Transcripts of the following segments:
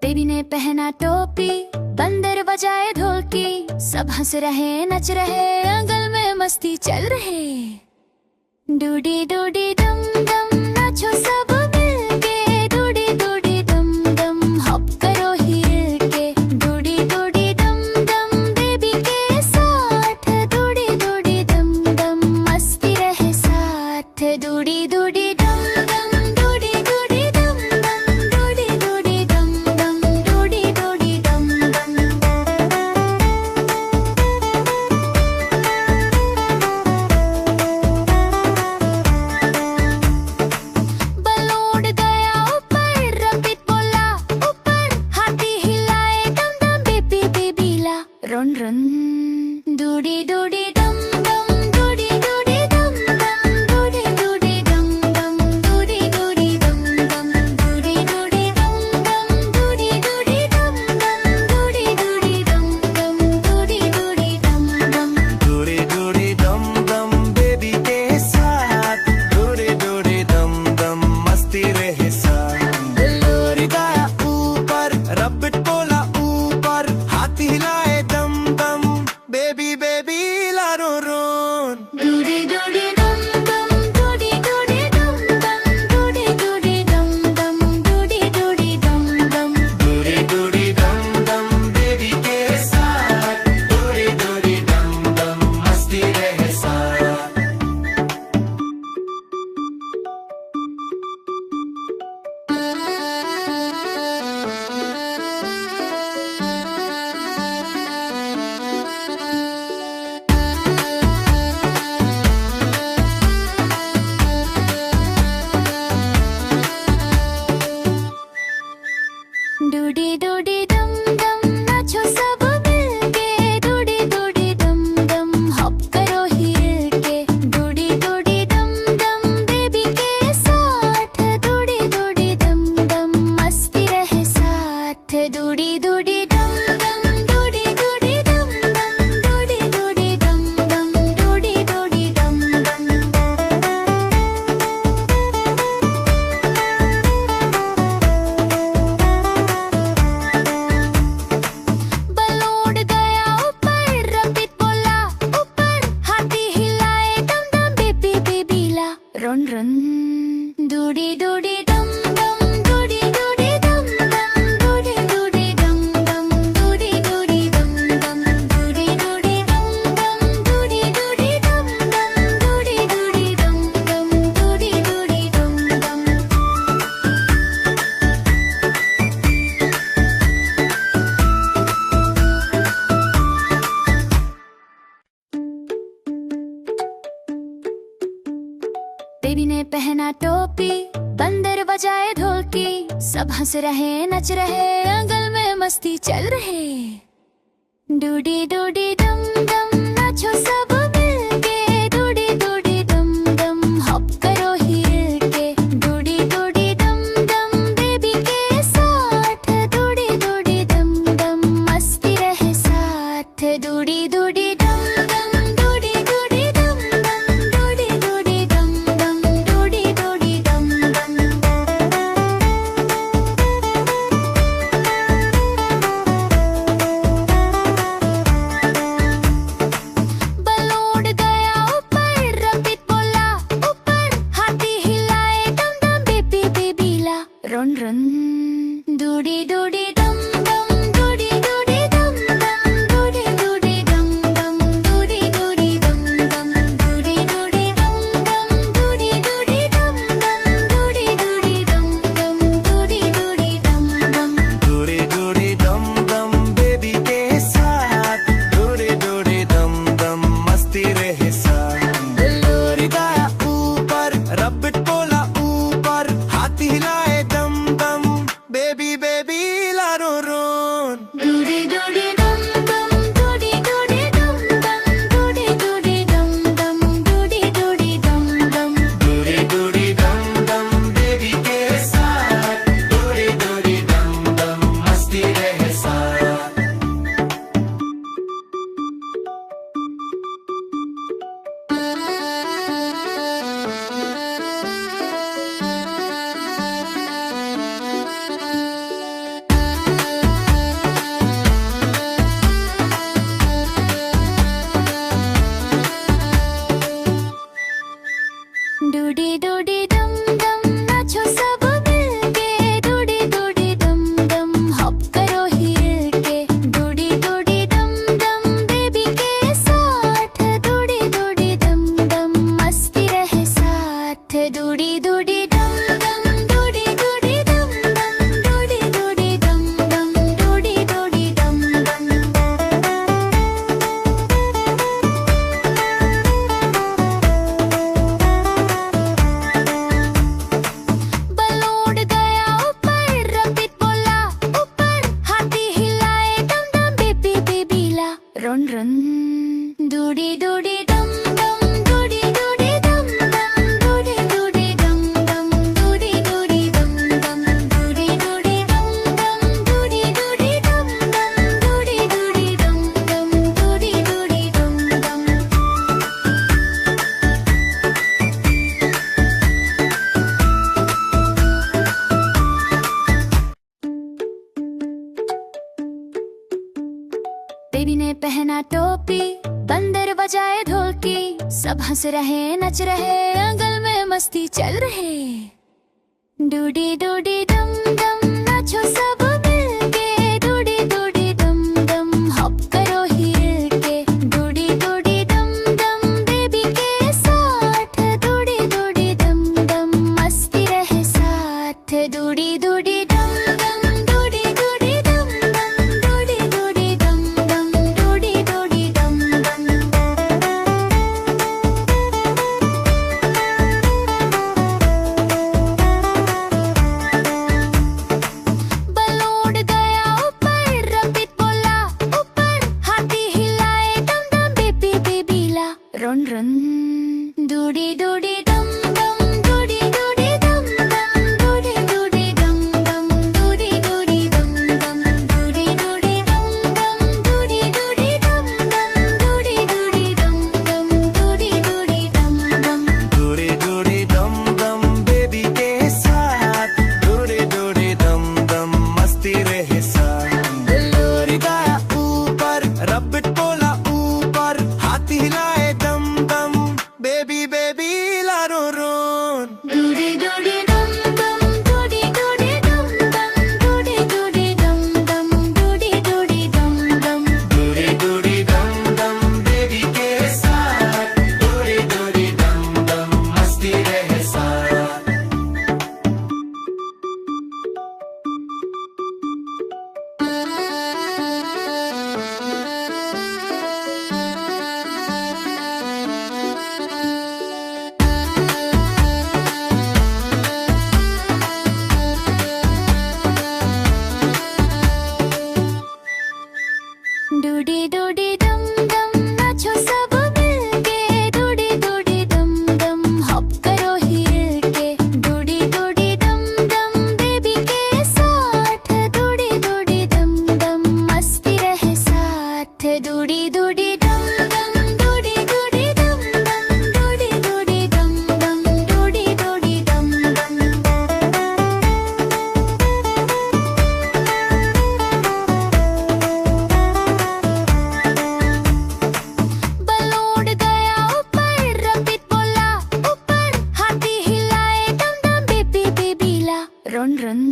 Baby ने पहना टोपी, बंदर बजाए ढोलकी, सब हंस रहे नच रहे, आंगन में मस्ती चल रहे। डूडी डूडी डम डम नाचो सब मिलके, डूडी डूडी डम डम हॉप करो हिल के। डूडी डूडी डम डम बेबी के साथ, डूडी डूडी डम डम मस्ती रहे साथ। डूडी डूडी डम डम डूडी डूडी डम डम डूडी डूडी डम डम डूडी डूडी डम डम। बलून गया ऊपर, रबिट बोला ऊपर, हाथी हिलाए डम डम बेबी बेबी ला रन रन। डूडी डूडी डम डम डूडी डूडी डम डम डूडी डूडी डम डम डूडी डूडी डम डम डूडी डूडी डम डम डूडी डूडी डम डम डूडी डूडी डम डम डूडी डूडी डम डम। डूडी डूडी डम डम बेबी के साथ, डूडी डूडी डम डम मस्ती रहे साथ। बलून गया ऊपर, रबिट बोला ऊपर, हाथी हिलाए दम दम बेबी बेबी ला रो रोन। डूडी डूडी डम डम डूडी डूडी डम डम डूडी डूडी डम डम डूडी डूडी डम डम। डूडी डूडी डम डम बेबी के साथ, डूडी डूडी डम डम मस्ती रहे साथ। डूडी डूडी डम डम नाचो सब मिलके, डूडी डूडी डम डम हॉप करो हिल के। डूडी डूडी डम डम बेबी के साथ, डूडी डूडी डम डम मस्ती रहे साथ। डूडी डूडी डम डम डूडी डूडी डम डम डूडी डूडी डम डम डूडी डूडी डम डम। बलून गया ऊपर, रबिट बोला ऊपर, हाथी हिलाए डम डम बेबी बेबी ला रन रन। डूडी डूडी डम डम डूडी डूडी डम डम डूडी डूडी डम डम डूडी डूडी डम डम डूडी डूडी डम डम डूडी डूडी डम डम डूडी डूडी डम डम डूडी डूडी डम डम। बेबी ने पहना टोपी, बंदर बजाए ढोलकी, सब हंस रहे नच रहे, आंगन में मस्ती चल रहे। डूडी डूडी डम डम नाचो सब मिलके, डूडी डूडी डम डम हॉप करो हिल के। डूडी डूडी डम डम बेबी के साथ, डूडी डूडी डम डम मस्ती रहे साथ। डूडी डूडी डम डम डूडी डूडी डम डम डूडी डूडी डम डम डूडी डूडी डम डम। बलून गया ऊपर, रबिट बोला ऊपर, हाथी हिलाए डम डम बेबी बेबी ला रन रन। डूडी डूडी डम डम डूडी डूडी डम डम डूडी डूडी डम डम डूडी डूडी डम डम डूडी डूडी डम डम डूडी डूडी डम डम डूडी डूडी डम डम डूडी डूडी डम डम। डूडी डूडी डम डम बेबी के साथ, डूडी डूडी डम डम मस्ती रहे साथ। बलून गया ऊपर, रबिट बोला ऊपर, हाथी हिलाए दम दम बेबी बेबी ला पहना टोपी, बंदर बजाए ढोलकी, सब हंस रहे नच रहे, आंगन में मस्ती चल रहे। डूडी डूडी डम डम नाचो सब मिलके, डूडी डूडी डम डम हॉप करो हिल के, डूडी डूडी डम डम बेबी के साथ, डूडी डूडी डम डम मस्ती रहे साथ, डूडी डूडी डम डम डूडी डूडी डम डम डूडी डूडी डम डम डूडी डूडी डम डम। बलून गया ऊपर, रबिट बोला ऊपर, हाथी हिलाए डम डम बेबी बेबीला, रन रन डूडी डूडी डम डम डूडी डूडी डम डम डूडी डूडी डम डम डूडी डूडी डम डम डूडी डूडी डम डम डूडी डूडी डम डम डूडी डूडी डम डम डूडी डूडी डम डम। डूडी डूडी डम डम बेबी के साथ, डूडी डूडी डम डम मस्ती रहे साथ। बलून गया ऊपर, रबिट बोला ऊपर, हाथी हिलाए दम दम बेबी बेबी ला रो रोन। डूडी डूडी डम डम डूडी डूडी डम डम डूडी डूडी डम डम डूडी डूडी डम डम। डूडी डूडी डम डम बेबी के साथ, डूडी डूडी डम डम मस्ती रहे साथ। डूडी डूडी डम डम नाचो सब मिलके, डूडी डूडी डम डम हॉप करो हिल के, डूडी डूडी डम डम बेबी के साथ, डूडी डूडी डम डम मस्ती रहे साथ, डूडी डूडी डम डम डूडी डूडी डम डम डूडी डूडी डम डम डूडी डूडी डम डम। बलून गया ऊपर, रबिट बोला ऊपर, हाथी हिलाए डम डम बेबी बेबीला, रन रन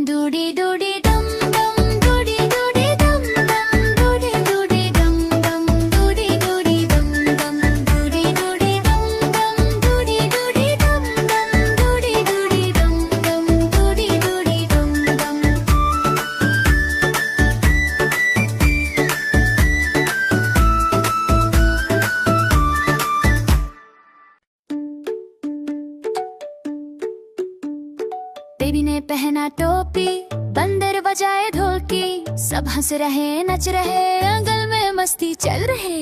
डूडी डूडी डम डम डूडी डूडी डम डम डूडी डूडी डम डम डूडी डूडी डम डम डूडी डूडी डम डम डूडी डूडी डम डम डूडी डूडी डम डम डूडी डूडी डम डम। बेबी ने पहना टोपी, बंदर बजाए ढोलकी, सब हंस रहे नच रहे, आंगन में मस्ती चल रहे।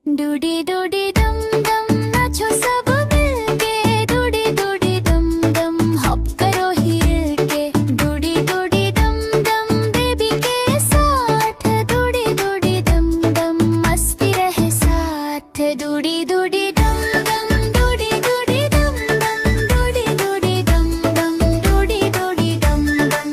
डूडी डूडी डम डम नाचो सब मिलके, डूडी डूडी डम डम हॉप करो हिल के, डूडी डूडी डम डम बेबी के साथ, डूडी डूडी डम डम मस्ती रहे साथ, डूडी डूडी डम डम डूडी डूडी डम डम डूडी डूडी डम डम डूडी डूडी डम डम।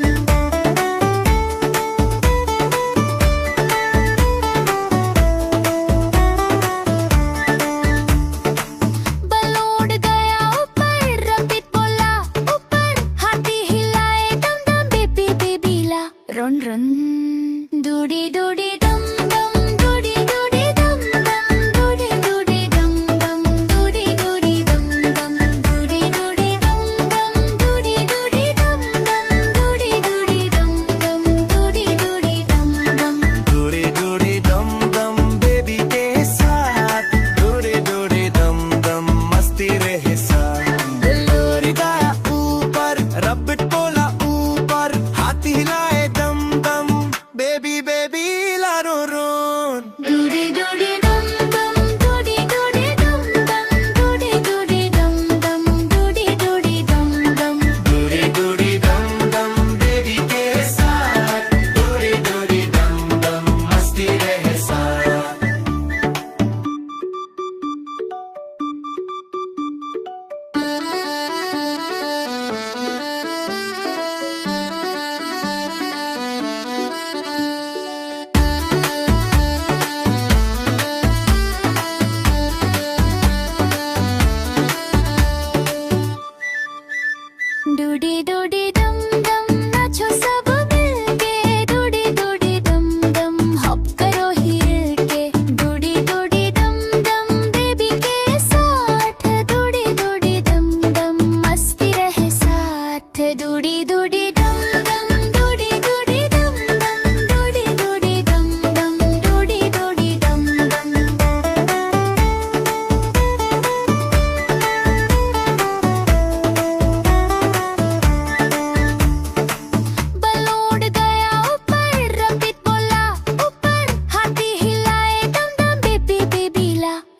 डूडी डूडी डम डम नाचो सब मिलके, डूडी डूडी डम डम हॉप करो हिल के, डूडी डूडी डम डम बेबी के साथ, डूडी डूडी डम डम मस्ती रहे साथ, डूडी डूडी डम डम डूडी डूडी डम डम डूडी डूडी डम डम डूडी डूडी डम डम।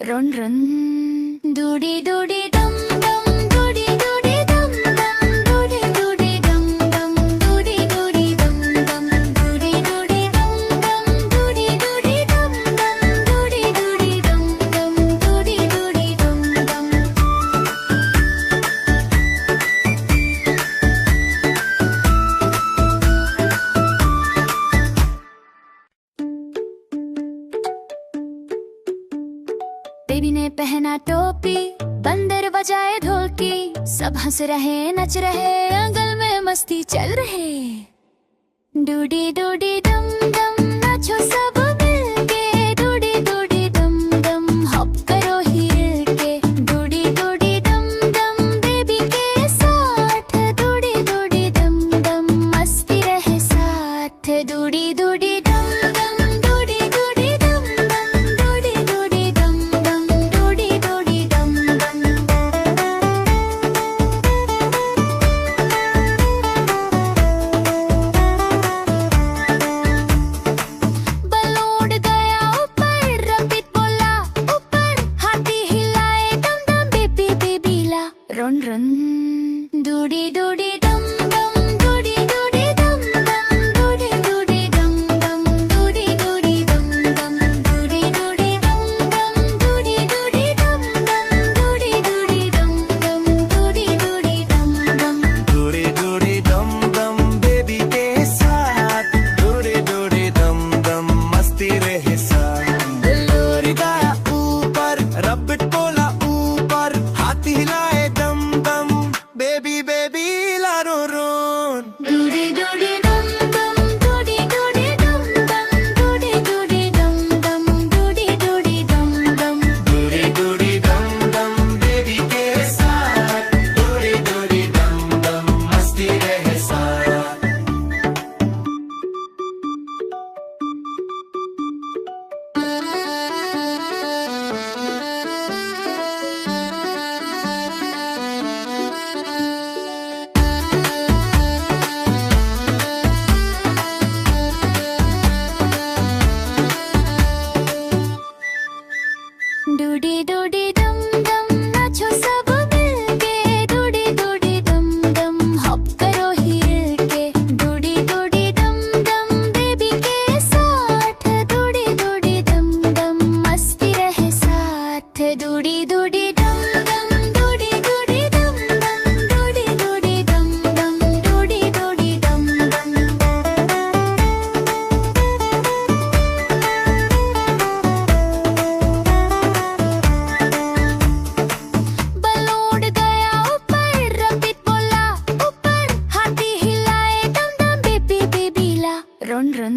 Run run, doody doody dum dum, doody doody dum dum, doody doody dum dum, doody doody dum dum, doody doody dum dum, doody doody dum dum, doody doody dum dum, doody doody dum dum। Baby ने पहना टोपी, बंदर बजाए ढोलकी, सब हंस रहे नच रहे, आंगन में मस्ती चल रहे। डूडी डूडी डम डम नाचो सब मिलके, डूडी डूडी डम डम हॉप करो हिल के, डूडी डूडी डम डम बेबी के साथ, डूडी डूडी डम डम मस्ती रहे साथ, डूडी डूडी डम डम डूडी डूडी डम डम, डूडी डूडी डम डम, डूडी डूडी डम डम। बलून गया ऊपर, रबिट बोला ऊपर, हाथी हिलाए दम दम बेबी बेबीला, रन रन, डूडी डूडी डम डम, डूडी डूडी डम डम, डूडी डूडी डम डम, डूडी डूडी डम डम, डूडी डूडी डम डम, डूडी डूडी डम डम, डूडी डूडी डम डम, डूडी डूडी डम डम। डूडी डूडी डम डम बेबी के साथ, डूडी डूडी डम डम मस्ती रहे साथ। लोरी गाया ऊपर, रबिट बोला ऊपर, हाथी हिलाए दम दम, बेबी बेबी लारो रोन। डूडी डूडी डम डम, डूडी डूडी डम डम, डूडी डूडी डम डम, डूडी डूडी डम डम। डूडी डूडी डम डम बेबी के साथ, डूडी डूडी डम डम मस्ती रहे साथ। डूडी डूडी डम डम नाचो सब मिलके, डूडी डूडी डम डम हॉप करो हिल के, डूडी डूडी डम डम बेबी के साथ, डूडी डूडी डम डम मस्ती रहे साथ, डूडी डूडी डम डम, डूडी डूडी डम डम, डूडी डूडी डम डम, डूडी डूडी डम डम। बलून गया ऊपर, रबिट बोला ऊपर, हाथी हिलाए दम दम बेबी बेबीला, रन रन,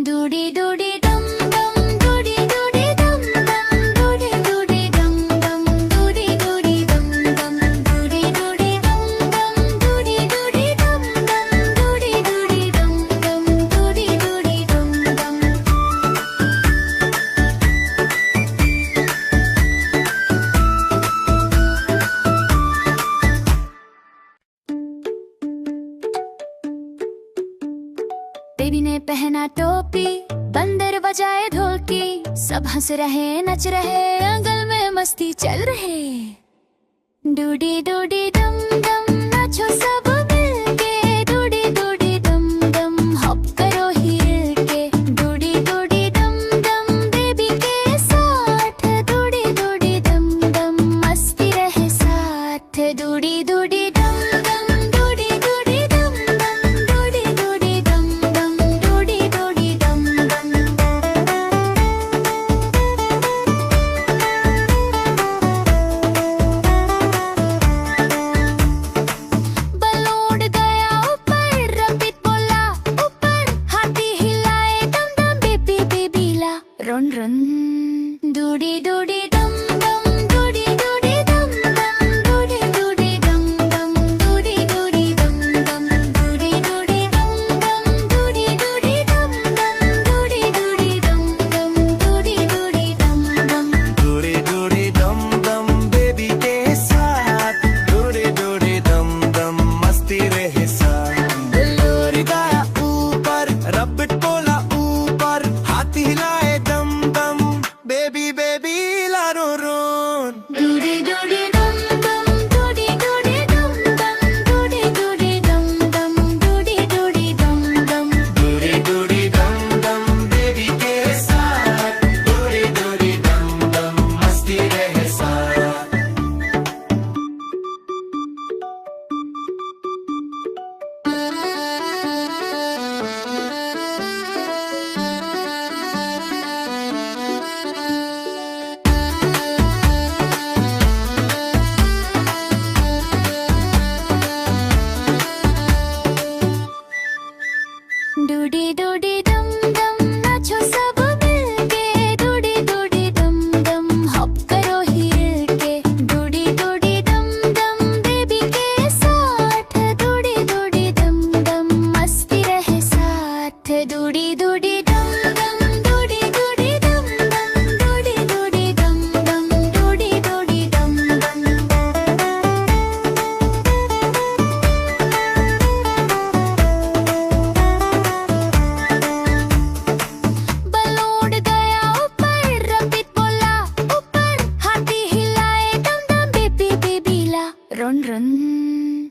डूडी डूडी डम डम, डूडी डूडी डम डम, डूडी डूडी डम डम, डूडी डूडी डम डम, डूडी डूडी डम डम, डूडी डूडी डम डम, डूडी डूडी डम डम, डूडी डूडी डम डम। बेबी ने पहना टोपी, बंदर बजाए ढोलकी, सब हंस रहे नच रहे, आंगन में मस्ती चल रहे। डूडी डूडी डम डम नाचो सब मिलके, डूडी डूडी डम डम हॉप करो हिल के, डूडी डूडी डम डम बेबी के साथ, डूडी डूडी डम डम मस्ती रहे साथ, डूडी डूडी डम डम, डूडी डूडी डम डम, डूडी डूडी डम डम, डूडी डूडी डम डम।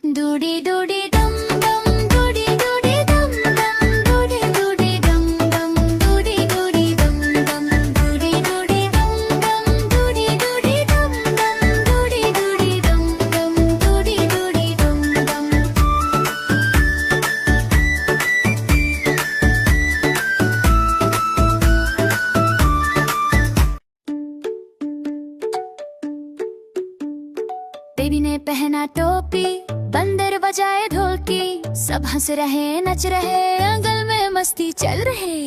डूडी डूडी डम डम डूडी डूडी डम डम डूडी डूडी डम डम डूडी डूडी डम डम डूडी डूडी डम डम डूडी डूडी डम डम डूडी डूडी डम डम डूडी डूडी डम डम। बेबी ने पहना टोपी, बंदर बजाए ढोलकी, सब हंस रहे नच रहे, आंगन में मस्ती चल रहे।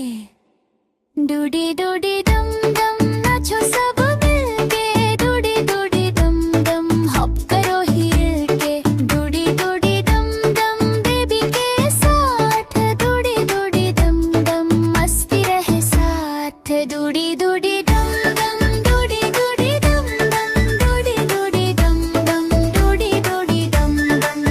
डूडी डूडी डम डम नाचो सब मिलके, डूडी डूडी डम डम हॉप करो हिल के, डूडी डूडी डम डम बेबी के साथ, डूडी डूडी डम डम मस्ती रहे साथ, डूडी डूडी डम डम डूडी डूडी डम डम डूडी डूडी डम डम डूडी डूडी डम डम।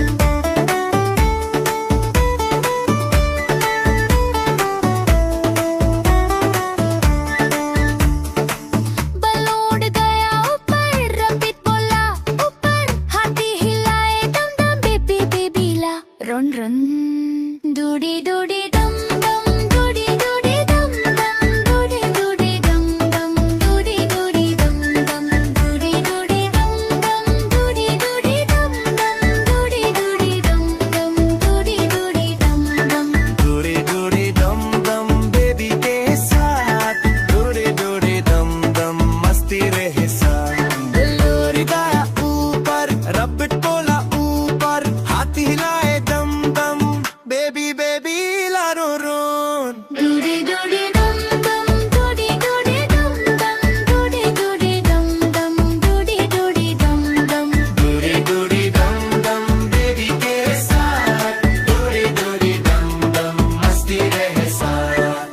बलून उड़ गया ऊपर, रबिट बोला ऊपर, हाथी हिलाए दम दम बेबी बेबीला, रन रन। डूडी डूडी डम डम डूडी डूडी डम डम डूडी डूडी डम डम डूडी डूडी डम डम डूडी डूडी डम डम डूडी डूडी डम डम डूडी डूडी डम डम डूडी डूडी डम डम। डूडी डूडी डम डम बेबी के साथ, डूडी डूडी डम डम मस्ती रहे साथ। लोरी गाया ऊपर, रबिट बोला ऊपर, हाथी हिलाए दम दम बेबी बेबी लारो रोन। डूडी डूडी डम डम डूडी डूडी डम डम डूडी डूडी डम डम डूडी डूडी डम डम। डूडी डूडी डम डम बेबी के साथ, डूडी डूडी डम डम मस्ती रहे साथ।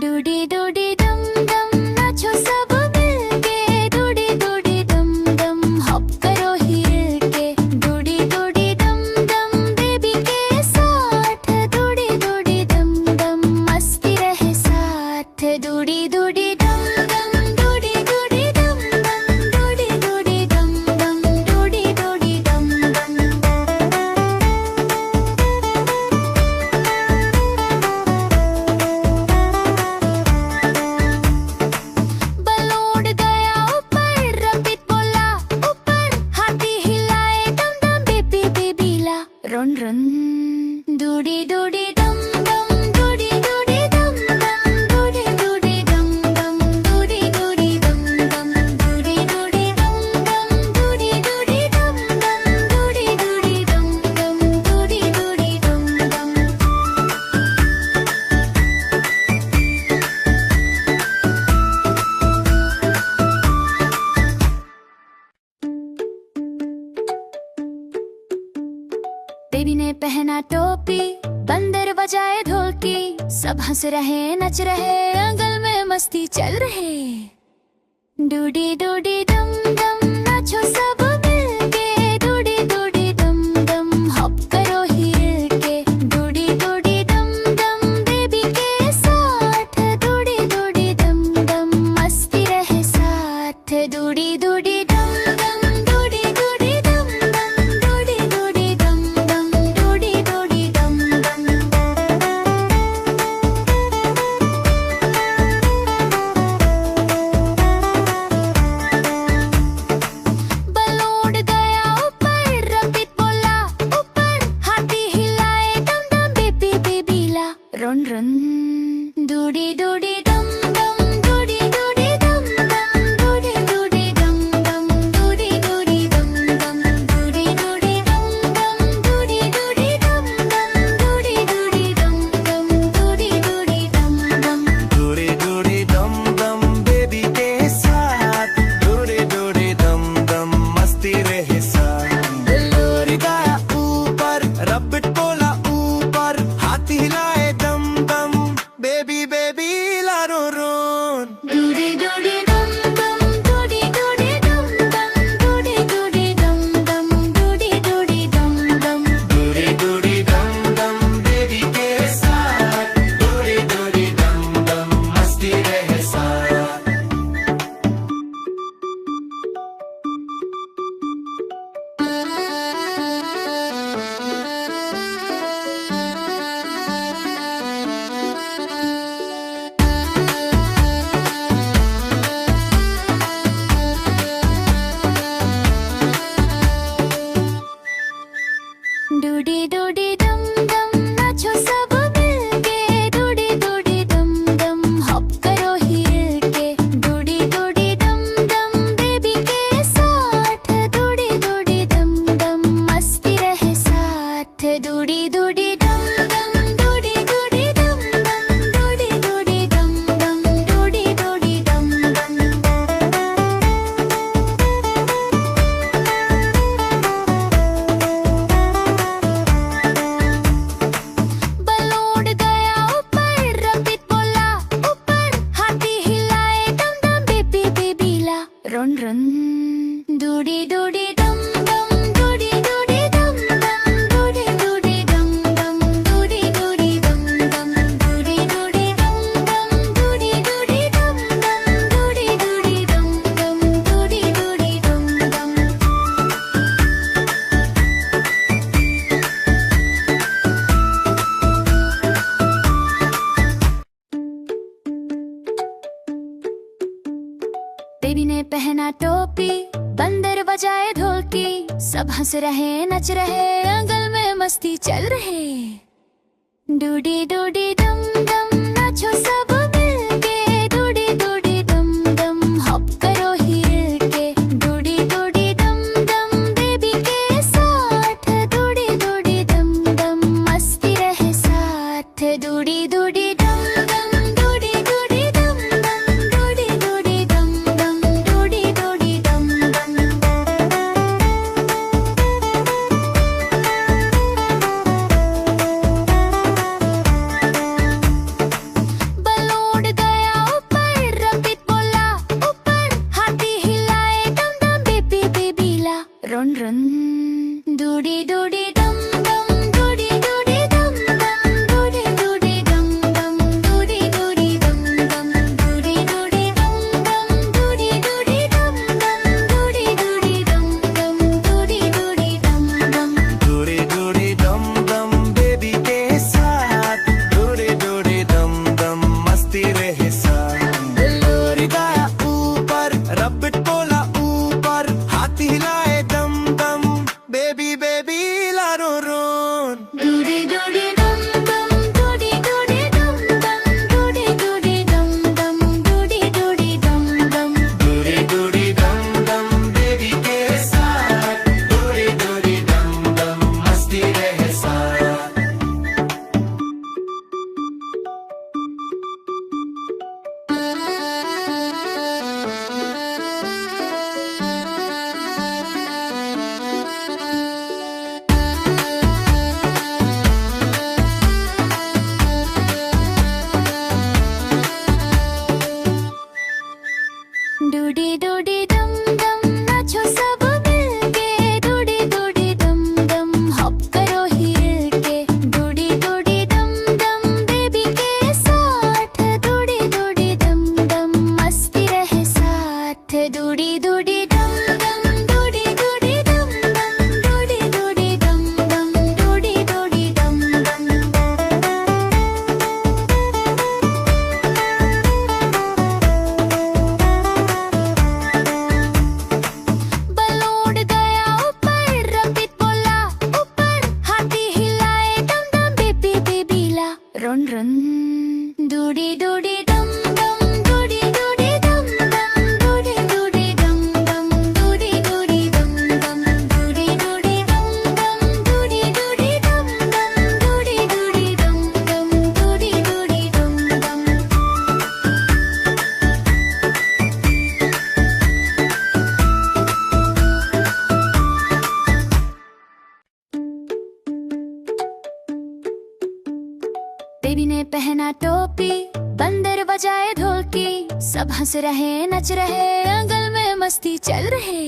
डूडी डूडी डम डम नाचो सब मिलके, डूडी डूडी डम डम हॉप करो हिल के, डूडी डूडी डम डम बेबी के साथ, डूडी डूडी डम डम मस्ती रहे साथ, डूडी डूडी डम डम डूडी डूडी डम डम डूडी डूडी डम डम डूडी डूडी डम डम। बलून उड़ गया ऊपर, रबिट बोला ऊपर, हाथी हिलाए दम दम बेबी बेबीला, रन रन। डूडी डूडी डम डम डूडी डूडी डम डम डूडी डूडी डम डम डूडी डूडी डम डम डूडी डूडी डम डम डूडी डूडी डम डम डूडी डूडी डम डम डूडी डूडी डम डम। बेबी ने पहना टोपी, बंदर बजाए ढोलकी, सब हंस रहे नच रहे, आंगन में मस्ती चल रहे। डूडी डूडी डम डम नाचो सब मिलके, डूडी डूडी डम डम हॉप करो हिल के, डूडी डूडी डम डम बेबी के साथ, डूडी डूडी डम डम मस्ती रहे साथ, डूडी डूडी डम डम डूडी डूडी डम डम डूडी डूडी डम डम डूडी डूडी डम डम। बलून उड़ गया ऊपर, रबिट बोला ऊपर, हाथी हिलाए दम दम बेबी बेबीला, रन रन। डूडी डूडी डम डम डूडी डूडी डम डम डूडी डूडी डम run. Doody doody dum dum, doody doody dum dum, doody doody dum dum, doody doody dum dum, doody doody dum dum, doody doody dum dum, doody doody dum dum, doody doody dum dum. Baby ने पहना टोपी, बंदर बजाए ढोलकी, सब हंस रहे नच रहे, आंगन में मस्ती चल रहे। डूडी डूडी डम डम नाचो सब मिलके, डूडी डूडी डम डम हॉप करो हिल के, डूडी डूडी डम डम बेबी के साथ, डूडी डूडी डम डम मस्ती रहे साथ, डूडी डूडी डम डम, डूडी डूडी डम डम, डूडी डूडी डम डम, डूडी डूडी डम डम। बलून गया ऊपर, रबिट बोला ऊपर, हाथी हिलाए डम डम बेबी बेबीला, रन रन। डूडी डूडी डम डम, डूडी डूडी डम डम, डूडी डूडी डम डम, डूडी डूडी डम डम, डूडी डूडी डम डम, डूडी डूडी डम डम, डूडी डूडी डम डम, डूडी डूडी डम डम। डूडी डूडी डम डम बेबी के साथ, डूडी डूडी डम डम मस्ती रहे साथ। बलून गया ऊपर, रबिट बोला ऊपर, हाथी हिलाए दम दम, बेबी बेबी लारो रोन। डूडी डूडी डम डम, डूडी डूडी डम डम, डूडी डूडी डम डम, डूडी डूडी डम डम। डूडी डूडी डम डम बेबी के साथ, डूडी डूडी डम डम मस्ती रहे साथ। डूडी डूडी डम डम नाचो सब मिलके, डूडी डूडी डम डम हॉप करो हिल के, डूडी डूडी डम डम बेबी के साथ, डूडी डूडी डम डम मस्ती रहे साथ, डूडी डूडी डम डम, डूडी डूडी डम डम, डूडी डूडी डम डम, डूडी डूडी डम डम। बलून गया ऊपर, रबिट बोला ऊपर, हाथी हिलाए डम डम बेबी बेबीला, रन रन। डूडी डूडी डम डम, डूडी डूडी डम डम, डूडी डूडी डम डम, डूडी डूडी डम डम, डूडी डूडी डम डम, डूडी डूडी डम डम, डूडी डूडी डम डम, डूडी डूडी डम डम। बेबी ने पहना टोपी, बंदर बजाए ढोलकी, सब हंस रहे नच रहे, आंगन में मस्ती चल रहे।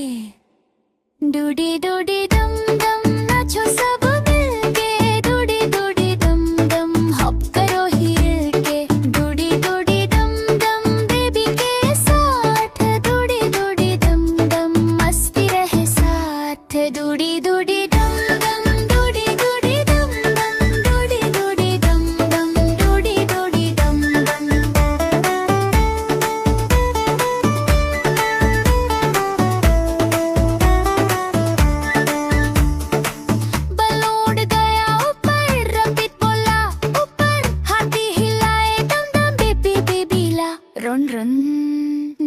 डूडी डूडी डम डम नाचो सब मिलके, डूडी डूडी डम डम हॉप करो हिल के, डूडी डूडी डम डम बेबी के साथ, डूडी डूडी डम डम मस्ती रहे साथ, डूडी डूडी डम डम, डूडी डूडी डम डम, डूडी डूडी डम डम, डूडी डूडी डम डम। बलून गया ऊपर, रबिट बोला ऊपर, हाथी हिलाए डम डम बेबी बेबीला, रन रन।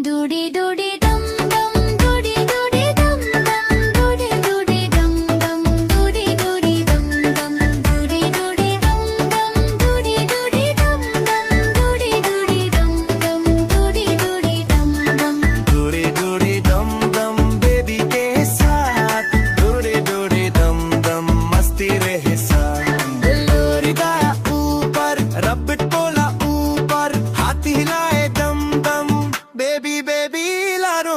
डूडी डूडी डम डम, डूडी डूडी डम डम, डूडी डूडी डम डम, डूडी डूडी डम डम, डूडी डूडी डम डम, डूडी डूडी डम डम, डूडी डूडी डम डम, डूडी डूडी डम डम। डूडी डूडी डम डम बेबी के साथ, डूडी डूडी डम डम मस्ती रहे साथ। बलून गया ऊपर, रबिट बोला ऊपर, हाथी हिलाए दम दम, बेबी बेबी लारो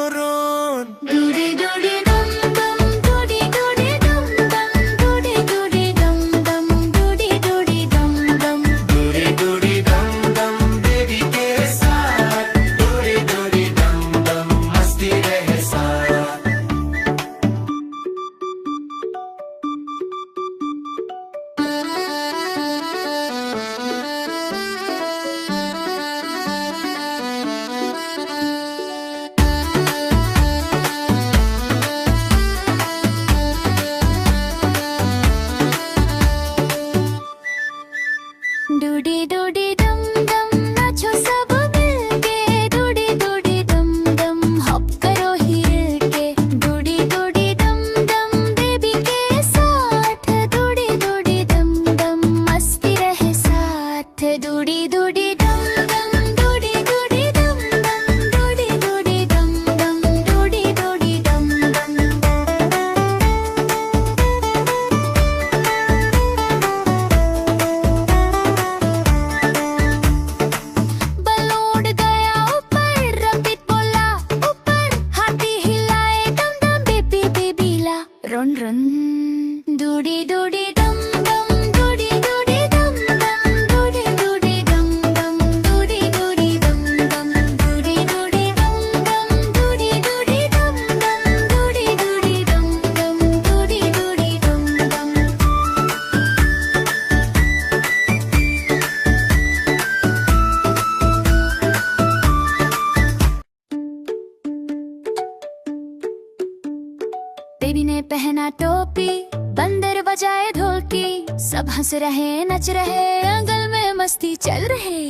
बेबी ने पहना टोपी, बंदर बजाए ढोलकी, सब हंस रहे नच रहे, अंगल में मस्ती चल रहे।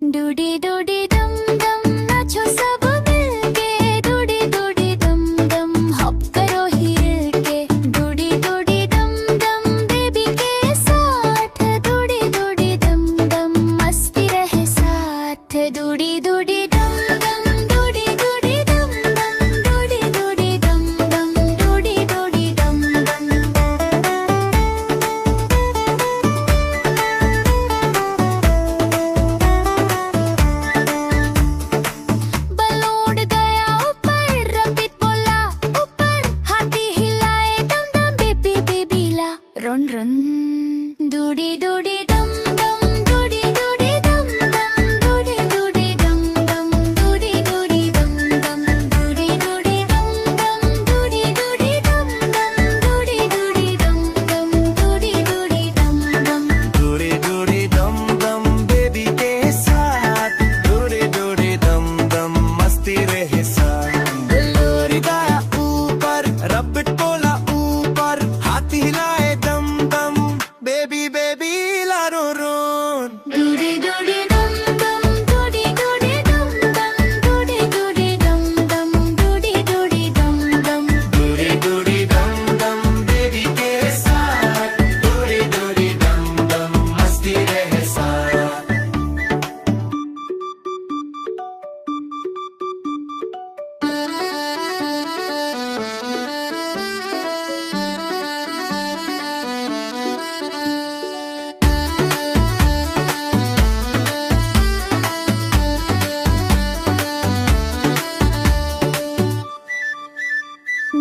डूडी डूडी डम डम नाचो सब मिलके, डूडी डूडी डम डम हॉप करो हिल के। डूडी डूडी डम डम बेबी के साथ, डूडी डूडी डम डम मस्ती रहे साथ। डूडी डूडी डम डम डूडी डूडी डम डम, डूडी डूडी डम डम, डूडी डूडी डम डम। बलून गया ऊपर, रबिट बोला ऊपर, हाथी हिलाए दम दम बेबी बेबीला रन रन। डूडी डूडी डम डम, डूडी डूडी डम डम, डूडी डूडी डम डम, डूडी डूडी डम डम, डूडी डूडी डम डम, डूडी डूडी डम डम, डूडी डूडी डम डम, डूडी डूडी डम डम। डूडी डूडी डम डम बेबी के साथ, डूडी डूडी डम डम मस्ती रहे साथ। बलून गया ऊपर, रबिट बोला ऊपर, हाथी हिलाए दम दम बेबी बेबी लारो रोन। डूडी डूडी डम डम, डूडी डूडी डम डम, डूडी डूडी डम डम, डूडी डूडी डम डम। डूडी डूडी डम डम बेबी के साथ, डूडी डूडी डम डम मस्ती रहे साथ।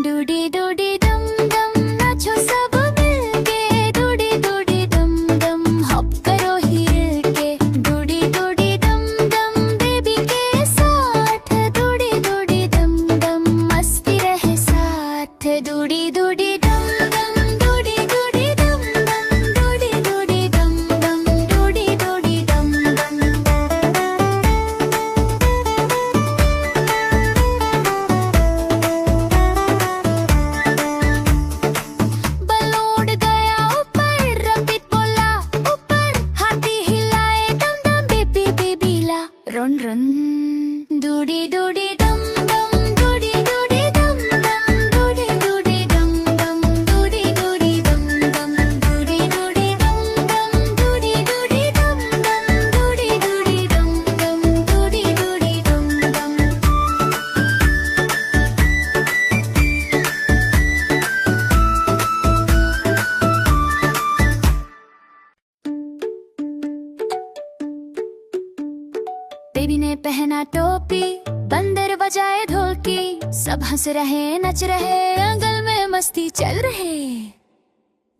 डूडी डूडी डम डम नाचो सब मिलके, डूडी डूडी डम डम हॉप करो हिल के। डूडी डूडी डम डम बेबी के साथ, डूडी डूडी डम डम मस्ती रहे साथ। डूडी डूडी डम डम, डूडी डूडी डम डम, डूडी डूडी डम डम, डूडी डूडी डम डम। बलून गया ऊपर, रबिट बोला ऊपर, हाथी हिलाए दम दम बेबी बेबीला रन रन। डूडी डूडी डम डम, डूडी डूडी डम डम, डूडी डूडी डम डम, डूडी डूडी डम डम, डूडी डूडी डम डम, डूडी डूडी डम डम, डूडी डूडी डम डम, डूडी डूडी डम डम। बेबी ने पहना टोपी, बंदर बजाए ढोलकी, सब हंस रहे नच रहे, अंगल में मस्ती चल रहे।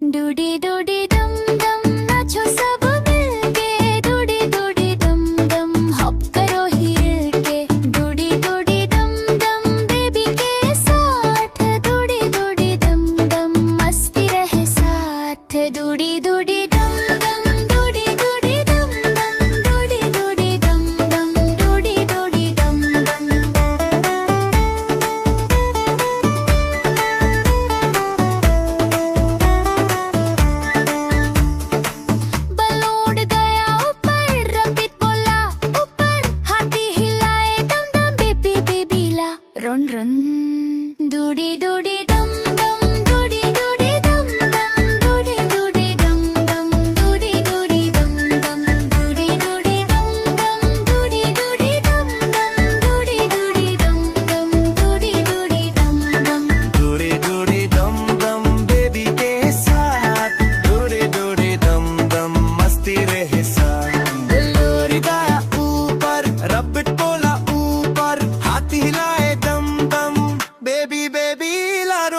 डूडी डूडी डम डम नाचो सब मिलके, डूडी डूडी डम डम हॉप करो हिल के। डूडी डूडी डम डम बेबी के साथ, डूडी डूडी डम डम मस्ती रहे साथ। डूडी डूडी डम डम, डूडी डूडी डम डम, डूडी डूडी डम डम, डूडी डूडी डम डम। बलून गया ऊपर, रबिट बोला ऊपर, हाथी हिलाए दम दम बेबी बेबीला रन रन। डूडी डूडी डम डम, डूडी डूडी डम डम, डूडी डूडी डम डम, डूडी डूडी डम डम, डूडी डूडी डम डम, डूडी डूडी डम डम, डूडी डूडी डम डम, डूडी डूडी डम डम। डूडी डूडी डम डम बेबी के साथ, डूडी डूडी डम डम मस्ती रहे साथ। बलून गया ऊपर, रबिट बोला ऊपर, हाथी हिलाए दम दम बेबी बेबी लारो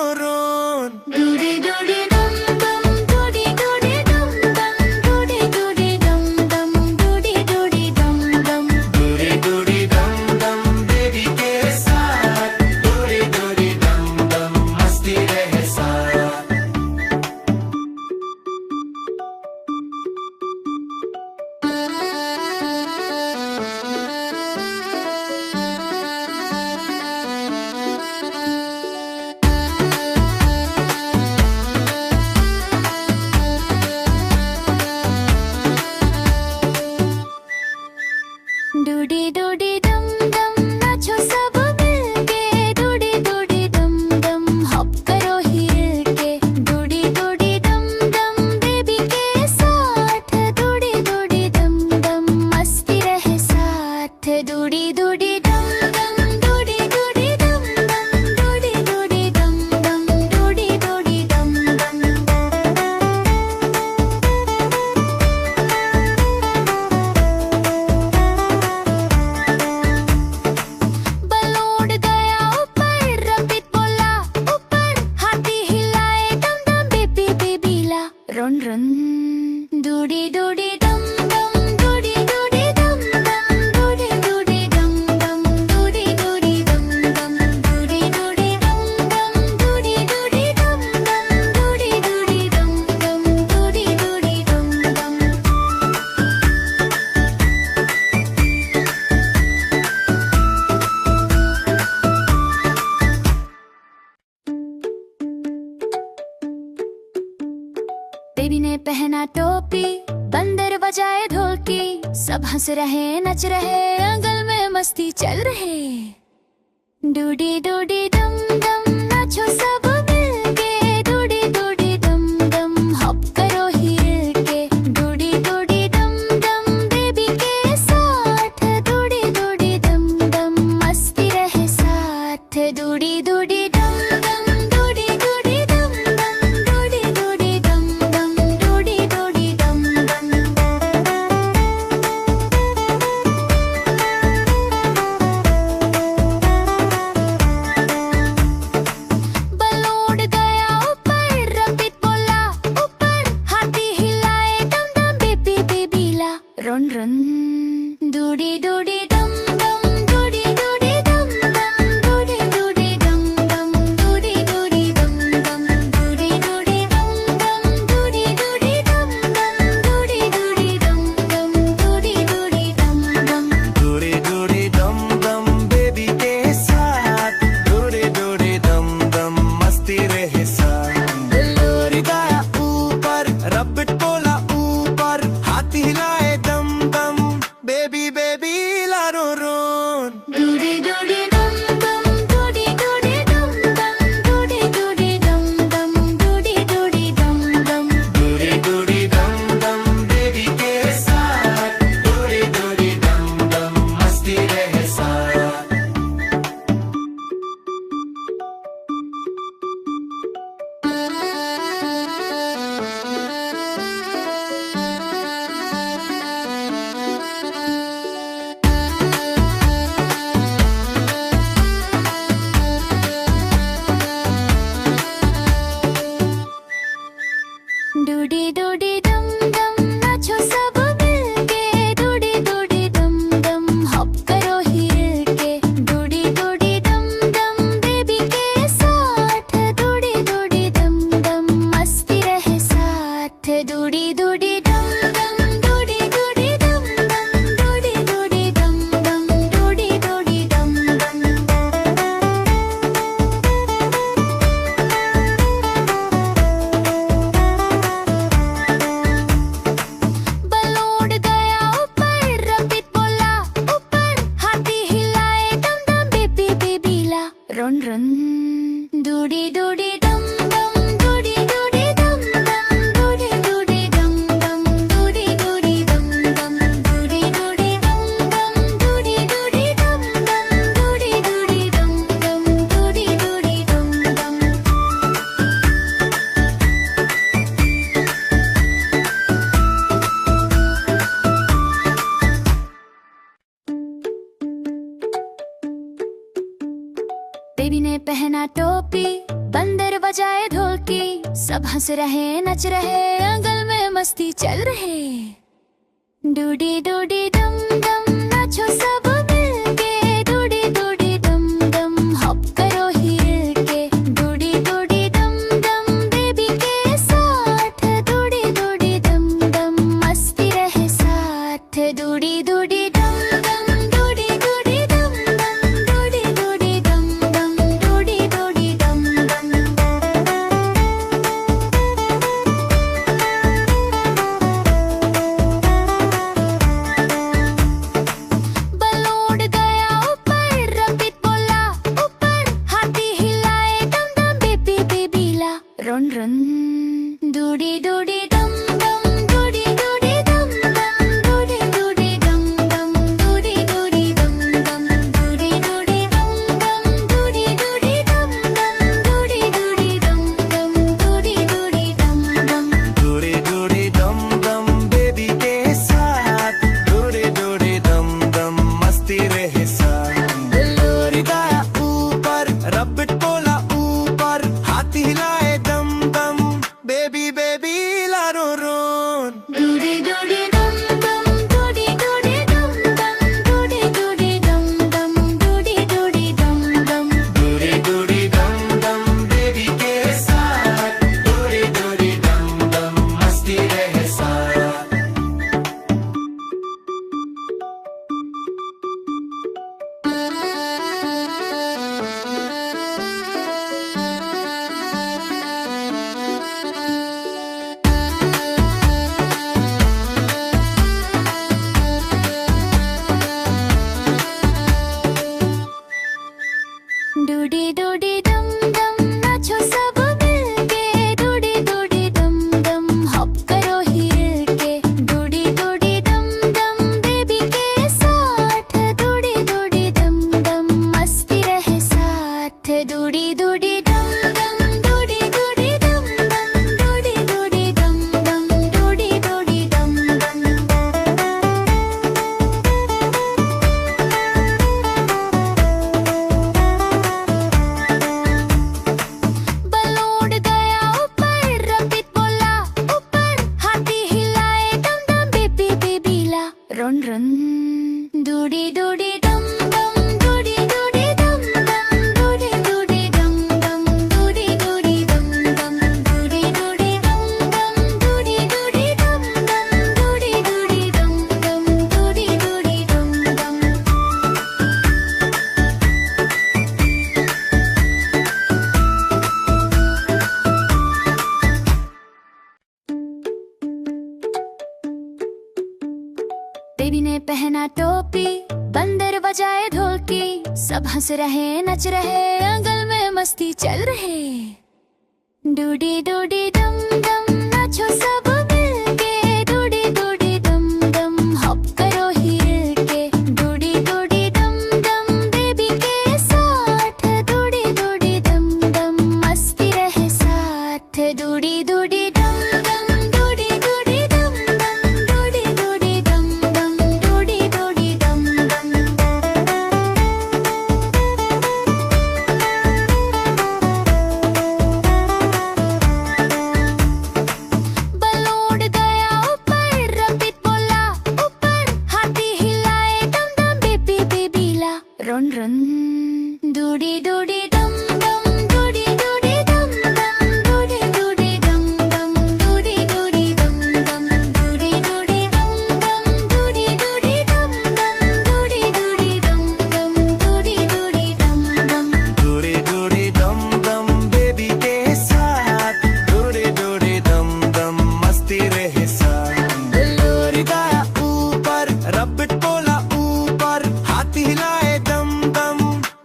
पहना टोपी, बंदर बजाए ढोलकी, सब हंस रहे नच रहे, आंगन में मस्ती चल रहे। डूडी डूडी डम डम नाचो सब मिलके, डूडी डूडी डम डम हॉप करो हिल के, डूडी डूडी डम डम बेबी के साथ, डूडी डूडी डम डम मस्ती रहे साथ, डूडी डूडी डम डम डूडी डूडी डम डम, डूडी डूडी डम डम, डूडी डूडी डम डम। बलून गया ऊपर, रबिट बोला ऊपर, हाथी हिलाए दम दम बेबी बेबीला, रन रन। डूडी डूडी डम डम, डूडी डूडी डम डम, डूडी डूडी डम डम, डूडी डूडी डम डम, डूडी डूडी डम डम, डूडी डूडी डम डम, डूडी डूडी डम डम, डूडी डूडी डम डम। डूडी डूडी डम डम बेबी के साथ, डूडी डूडी डम डम मस्ती रहे साथ। बिल्लोरी गाया ऊपर, रबिट बोला ऊपर, हाथी हिलाए दम दम बेबी बेबी लारो रोन। डूडी डूडी डम डम, डूडी डूडी डम डम, डूडी डूडी डम डम, डूडी डूडी डम डम। डूडी डूडी डम डम बेबी के साथ, डूडी डूडी डम डम मस्ती रहे साथ। डूडी डूडी डम डम नाचो सब मिलके, डूडी डूडी डम डम हॉप करो हिल के, डूडी डूडी डम डम बेबी के साथ, डूडी डूडी डम डम मस्ती रहे साथ, डूडी डूडी डम डम, डूडी डूडी डम डम, डूडी डूडी डम डम, डूडी डूडी डम डम। बलून गया ऊपर, रबिट बोला ऊपर, हाथी हिलाए दम दम बेबी बेबीला, रन रन। डूडी डूडी डम डम, डूडी डूडी डम डम, डूडी डूडी डम डम, डूडी डूडी डम डम, डूडी डूडी डम डम, डूडी डूडी डम डम, डूडी डूडी डम डम, डूडी डूडी डम डम। बेबी ने पहना टोपी, बंदर बजाए ढोलकी, सब हंस रहे नच रहे, आंगन में मस्ती चल रहे। डूडी डूडी डम डम नाचो सब मिलके, डूडी डूडी डम डम हॉप करो हिल के, डूडी डूडी डम डम बेबी के साथ, डूडी डूडी डम डम मस्ती रहे साथ, डूडी डूडी डम डम, डूडी डूडी डम डम, डूडी डूडी डम डम, डूडी डूडी डम डम। डूडी डूडी डम डम नाचो सब मिलके, डूडी डूडी डम डम हॉप करो हिल के, डूडी डूडी डम डम बेबी के साथ, डूडी डूडी डम डम मस्ती रहे साथ, डूडी डूडी डम डम डूडी डूडी डम डम डूडी डूडी डम डम डूडी डूडी डम डम। बलून गया ऊपर, रबित बोला ऊपर, हाथी हिलाए डम डम बेबी बेबीला, रन रन डूडी डूडी डम डम डूडी डूडी डम डम डूडी डूडी डम डम डूडी डूडी डम डम डूडी डूडी डम डम डूडी डूडी डम डम डूडी डूडी डम डम डूडी डूडी डम डम। बेबी ने पहना टोपी, बंदर बजाए ढोलकी, सब हंस रहे नच रहे, आंगन में मस्ती चल रहे। डूडी डूडी डम डम नाचो सब मिलके, डूडी डूडी डम डम हॉप करो हिल के, डूडी डूडी डम डम बेबी के साथ, डूडी डूडी डम डम मस्ती रहे साथ, डूडी डूडी डम डम डूडी डूडी डम डम डूडी डूडी डम डम डूडी डूडी डम डम। बलून गया ऊपर, रबित बोला ऊपर, हाथी हिलाए डम डम बेबी बेबीला, रन रन डूडी डूडी डम डम डूडी डूडी डम डम डूडी डूडी डम डम डूडी डूडी डम डम डूडी डूडी डम डम डूडी डूडी डम डम डूडी डूडी डम डम डूडी डूडी डम डम। डूडी डूडी डम डम बेबी के साथ, डूडी डूडी डम डम मस्ती रहे साथ। बलून गया ऊपर, रबिट बोला ऊपर, हाथी हिलाए दम दम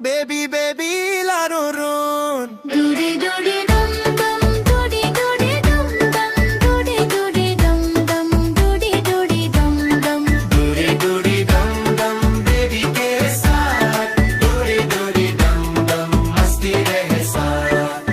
बेबी बेबी लारो रोन। डूडी डूडी डम डम डूडी डूडी डम डम डूडी डूडी डम डम डूडी डूडी डम डम। डूडी डूडी डम डम बेबी के साथ, डूडी डूडी डम डम मस्ती रहे साथ।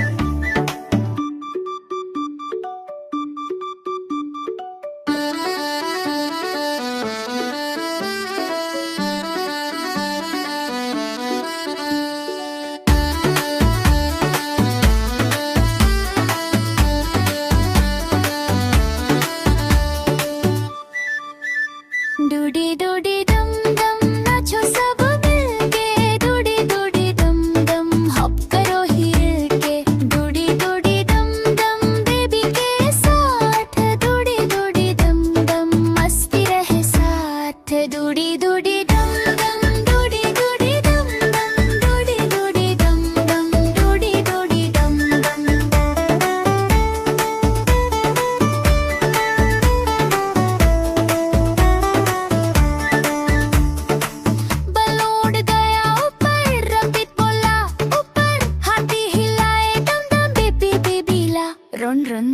डूडी डूडी डम डम नाचो सब मिलके, डूडी डूडी डम डम हॉप करो हिल के, डूडी डूडी डम डम बेबी के साथ, डूडी डूडी डम डम मस्ती रहे साथ, डूडी डूडी डम डम डूडी डूडी डम डम डूडी डूडी डम डम डूडी डूडी डम डम। बलून गया ऊपर, रबित बोला ऊपर, हाथी हिलाए डम डम बेबी बेबीला, रन रन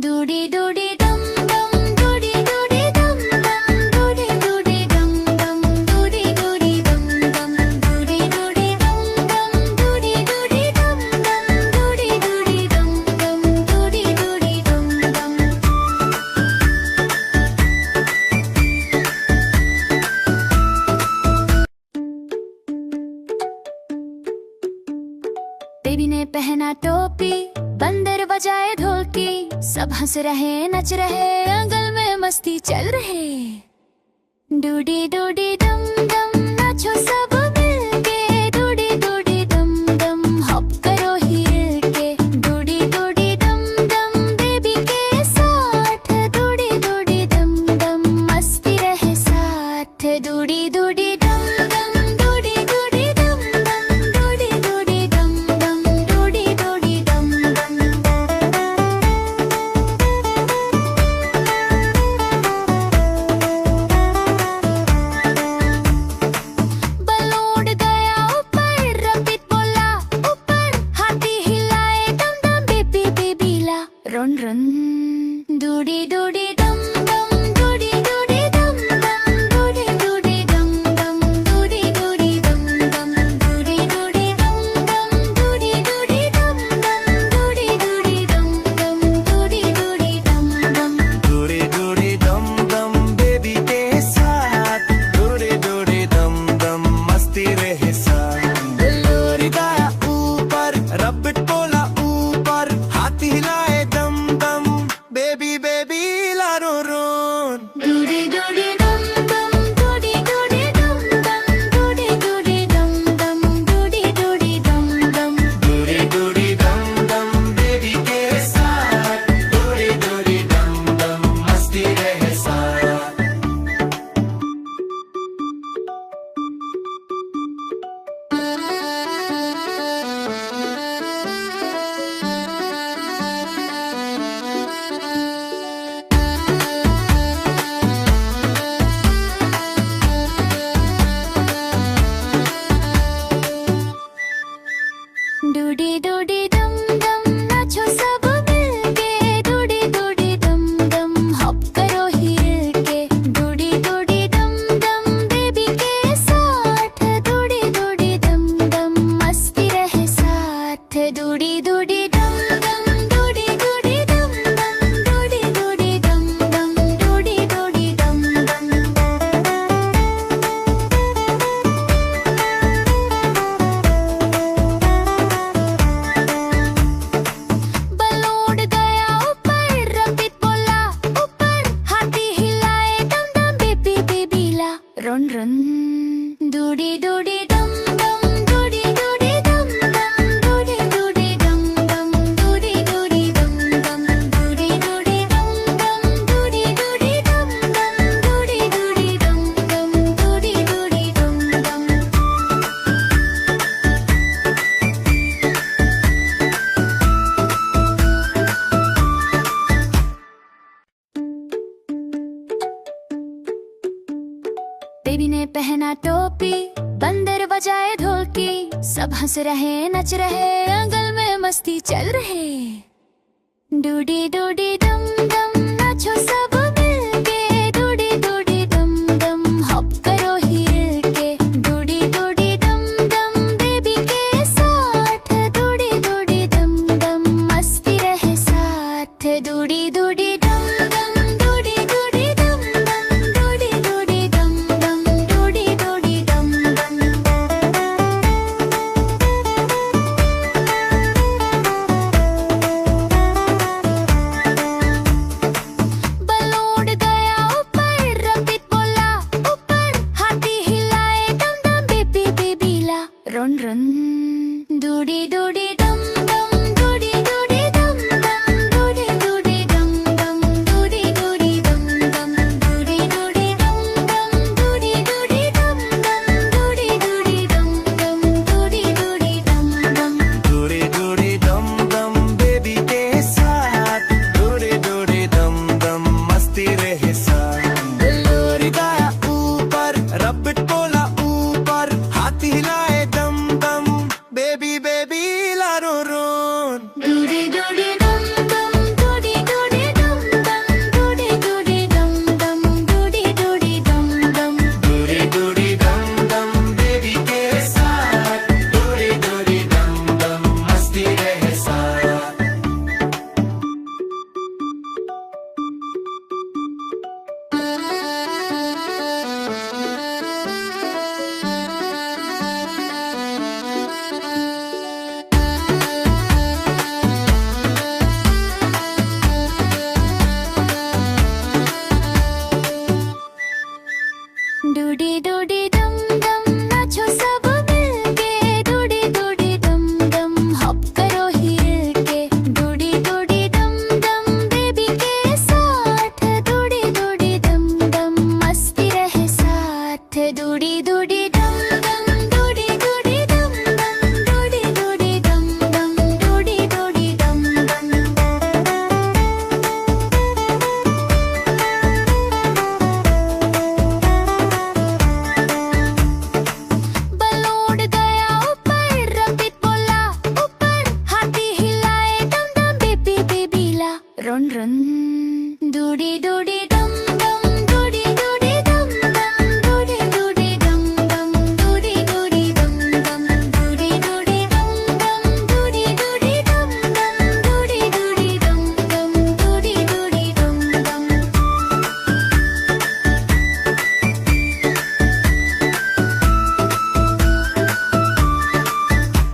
डूडी डूडी डम डम डूडी डूडी डम डम डूडी डूडी डम डम डूडी डूडी डम डम डूडी डूडी डम डम डूडी डूडी डम डम डूडी डूडी डम डम डूडी डूडी डम डम। बेबी ने पहना टोपी, बंदर बजाए ढोलकी, सब हंस रहे नच रहे, आंगन में मस्ती चल रहे। डूडी डूडी डम डम नाचो सब मिलके, डूडी डूडी डम डम हॉप करो हिल के, डूडी डूडी डम डम बेबी के साथ, डूडी डूडी डम डम मस्ती रहे साथ, डूडी डूडी डम डम डूडी डूडी डम डम डूडी डूडी डम डम डूडी डूडी डम डम। बलून डूडी डूडी डम डम नाचो सब मिलके, डूडी डूडी डम डम हॉप करो हिल के, डूडी डूडी डम डम बेबी के साथ, डूडी डूडी डम डम मस्ती रहे साथ, डूडी डूडी डम डम डूडी डूडी डम डम, डूडी डूडी डम डम, डूडी डूडी डम डम। बलून गया ऊपर, रबित बोला ऊपर, हाथी हिलाए डम डम बेबी बेबी ला रन रन, डूडी डूडी डम डम, डूडी डूडी डम डम, डूडी डूडी डम डम, डूडी डूडी डम डम, डूडी डूडी डम डम, डूडी डूडी डम डम, डूडी डूडी डम डम, डूडी डूडी डम डम। बेबी ने पहना टोपी, बंदर बजाए ढोलकी, सब हंस रहे नच रहे, आंगन में मस्ती चल रहे। डूडी डूडी डम डम नाचो सब मिलके, डूडी डूडी डम डम हॉप करो हिल के, डूडी डूडी डम डम बेबी के साथ, डूडी डूडी डम डम मस्ती रहे साथ, डूडी डूडी डम डम, डूडी डूडी डम डम, डूडी डूडी डम डम, डूडी डूडी डम डम। बलून गया ऊपर, रबित बोला ऊपर, हाथी हिलाए डम डम बेबी बेबी ला रन रन, डूडी डूडी डम डम, डूडी डूडी डम डम, डूडी डूडी डम डम, डूडी डूडी डम डम, डूडी डूडी डम डम, डूडी डूडी डम डम, डूडी डूडी डम डम, डूडी डूडी डम डम। डूडी डूडी डम डम बेबी के साथ, डूडी डूडी डम डम मस्ती रहे साथ। बलून गया ऊपर, रबिट बोला ऊपर, हाथी हिलाए डम डम बेबी बेबी ला रो रोन। डूडी डूडी डम डम, डूडी डूडी डम डम, डूडी डूडी डम डम, डूडी डूडी डम डम। डूडी डूडी डम डम बेबी के साथ, डूडी डूडी डम डम मस्ती रहे साथ। डूडी डूडी डम डम नाचो सब मिलके, डूडी डूडी डम डम हॉप करो हिल के, डूडी डूडी डम डम बेबी के साथ, डूडी डूडी डम डम मस्ती रहे साथ, डूडी डूडी डम डम, डूडी डूडी डम डम, डूडी डूडी डम डम, डूडी डूडी डम डम। बलून गया ऊपर, रबित बोला ऊपर, हाथी हिलाए डम डम बेबी बेबी ला रन रन, डूडी डूडी